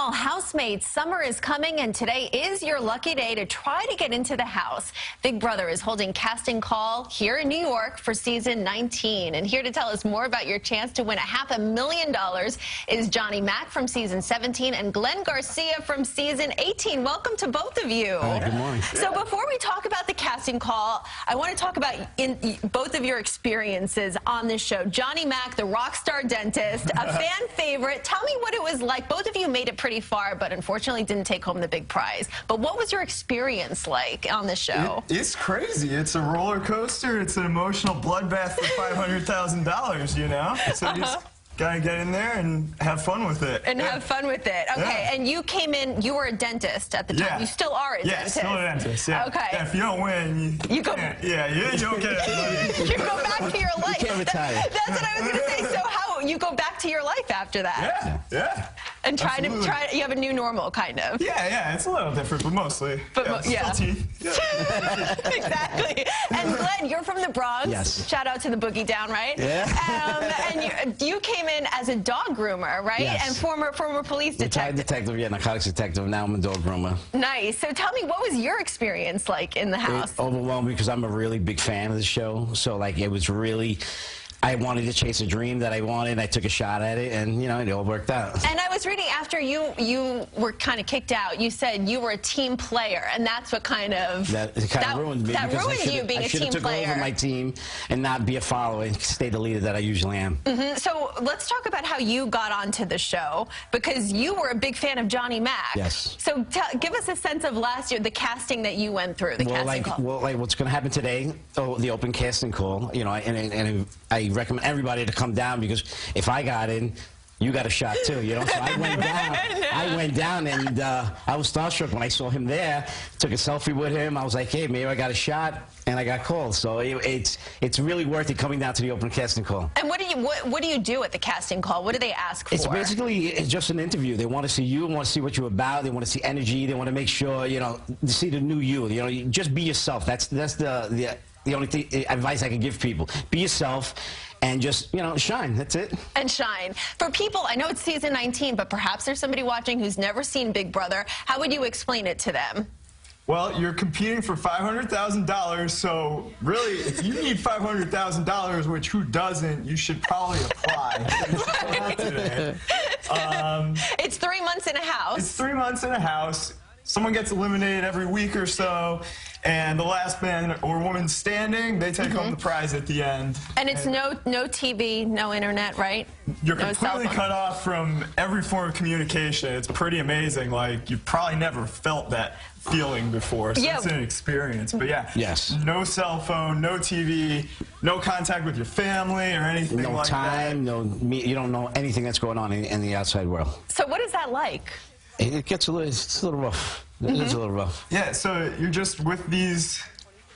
All housemates, summer is coming, and today is your lucky day to try to get into the house. Big Brother is holding casting call here in New York for season 19. And here to tell us more about your chance to win $500,000 is Johnny Mac from season 17 and Glenn Garcia from season 18. Welcome to both of you. Hi, good morning. So before we talk about the casting call, I want to talk about both of your experiences on this show. Johnny Mac, the rock star dentist, a fan favorite. Tell me what it was like. Both of you made it pretty far, but unfortunately didn't take home the big prize. But what was your experience like on this show? It's crazy. It's a roller coaster. It's an emotional bloodbath for $500,000, you know? So you just gotta get in there and have fun with it. And have fun with it. Okay, and you came in, you were a dentist at the time. Yeah. You still are a dentist. Yeah, still a dentist, yeah. Okay. Yeah, if you don't win, you go. Yeah, you don't get it. You go back to your life. You can't retire. That's what I was going to say. So how, you go back to your life after that? Yeah. And you have a new normal, kind of. Yeah, it's a little different, but mostly. But still teeth. Yeah. Exactly. And Glenn, you're from the Bronx. Yes. Shout out to the Boogie Down, right? Yeah. And you came in as a dog groomer, right? Yes. And former police Retired detective. detective, yeah, narcotics detective. Now I'm a dog groomer. Nice. So tell me, what was your experience like in the house? Overwhelming because I'm a really big fan of the show. So, like, it was really... I wanted to chase a dream that I wanted. I took a shot at it, and, you know, it all worked out. And I was reading after you were kind of kicked out, you said you were a team player, and that's what kind of... That ruined me. That ruined you being a team player. I should have took over my team and not be a follower and stay the leader that I usually am. So let's talk about how you got onto the show, because you were a big fan of Johnny Mac. Yes. So give us a sense of last year, the casting that you went through, the casting call. Well, like what's going to happen today, the open casting call, you know, and I recommend everybody to come down, because if I got in, you got a shot too, you know. So I went down, and I was starstruck when I saw him there. Took a selfie with him. I was like, hey, maybe I got a shot, and I got called. So it's really worth it coming down to the open casting call. And what do you do at the casting call? What do they ask for? It's basically just an interview. They want to see you, want to see what you're about. They want to see energy. They want to make sure, you know, to see the new you. You know, you just be yourself. That's the only advice I can give people. Be yourself. And just, you know, shine. That's it. And shine. For people, I know it's season 19, but perhaps there's somebody watching who's never seen Big Brother. How would you explain it to them? Well, you're competing for $500,000, so really, if you need $500,000, which who doesn't, you should probably apply. It's 3 months in a house. It's 3 months in a house. Someone gets eliminated every week or so, and the last man or woman standing, they take home the prize at the end. And it's no TV, no internet, right? You're completely cut off from every form of communication. It's pretty amazing. Like, you've probably never felt that feeling before, so it's an experience. But yeah, no cell phone, no TV, no contact with your family or anything like that. No time, you don't know anything that's going on in the outside world. So what is that like? It gets a little rough. It's a little rough. Yeah, so you're just with these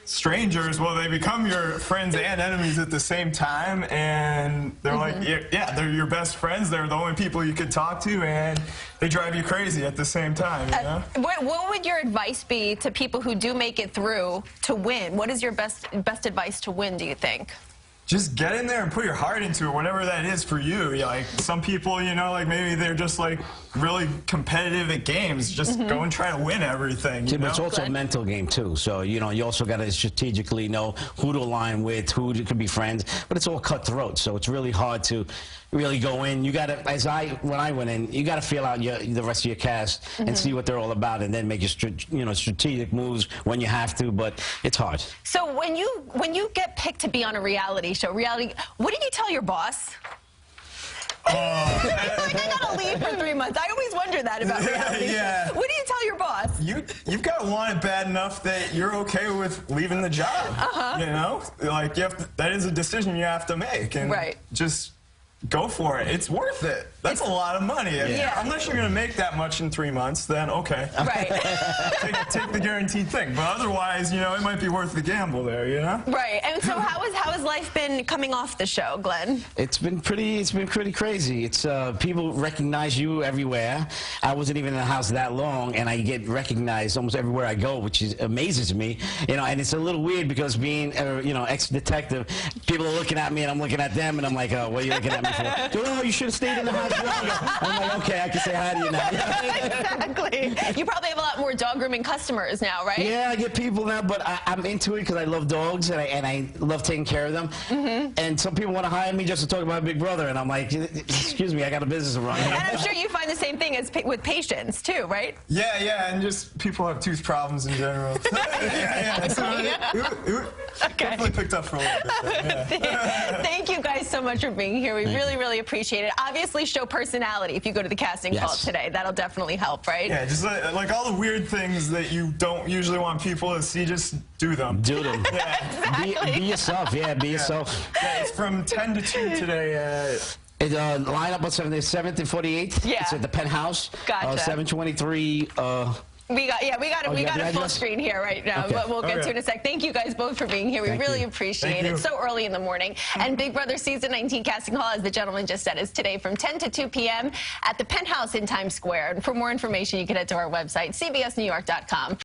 strangers. Well, they become your friends and enemies at the same time, and they're like, yeah, they're your best friends. They're the only people you could talk to, and they drive you crazy at the same time, you know? What would your advice be to people who do make it through to win? What is your best advice to win, do you think? Just get in there and put your heart into it, whatever that is for you. Like, some people, you know, like maybe they're just like really competitive at games. Just go and try to win everything. But it's also a mental game too. So, you know, you also got to strategically know who to align with, who could be friends. But it's all cutthroat, so it's really hard to really go in. You got to, when I went in, you got to feel out the rest of your cast and see what they're all about, and then make your strategic moves when you have to. But it's hard. So when you get picked to be on a reality show, what did you tell your boss? Like, I gotta leave for 3 months. I always wonder that about reality shows. What do you tell your boss? You've got to want it bad enough that you're okay with leaving the job. You know, like that is a decision you have to make, and just go for it. It's worth it. That's a lot of money. Unless you're going to make that much in 3 months, then okay. Take the guaranteed thing. But otherwise, you know, it might be worth the gamble there, you know? Right. And so how has life been coming off the show, Glenn? It's been pretty crazy. It's people recognize you everywhere. I wasn't even in the house that long, and I get recognized almost everywhere I go, which amazes me. You know, and it's a little weird because being you know, ex-detective, people are looking at me and I'm looking at them, and I'm like, oh, what are you looking at me before. Oh, you should have stayed in the house longer. I'm like, okay, I can say hi to you now. Exactly. You probably have a lot more dog grooming customers now, right? Yeah, I get people now, but I'm into it because I love dogs and I love taking care of them. And some people want to hire me just to talk about Big Brother, and I'm like, excuse me, I got a business to run. And I'm sure you find the same thing as with patients too, right? Yeah, and just people have tooth problems in general. yeah. So definitely picked up for a little bit. Yeah. Thank you guys so much for being here. We really appreciate it. Obviously, show personality if you go to the casting call today. That'll definitely help, right? Yeah, just like all the weird things that you don't usually want people to see, just do them. Do them. Yeah. Exactly. Be yourself. Yeah, be yourself. Yeah, it's from 10 to 2 today. It's line up on 7th and 48th. Yeah. It's at the Penthouse. Gotcha. 723. We got a full screen here right now, Okay. but we'll get to it in a sec. Thank you guys both for being here. We really appreciate it. So early in the morning. And Big Brother Season 19 casting call, as the gentleman just said, is today from 10 to 2 p.m. at the Penthouse in Times Square. And for more information, you can head to our website, cbsnewyork.com.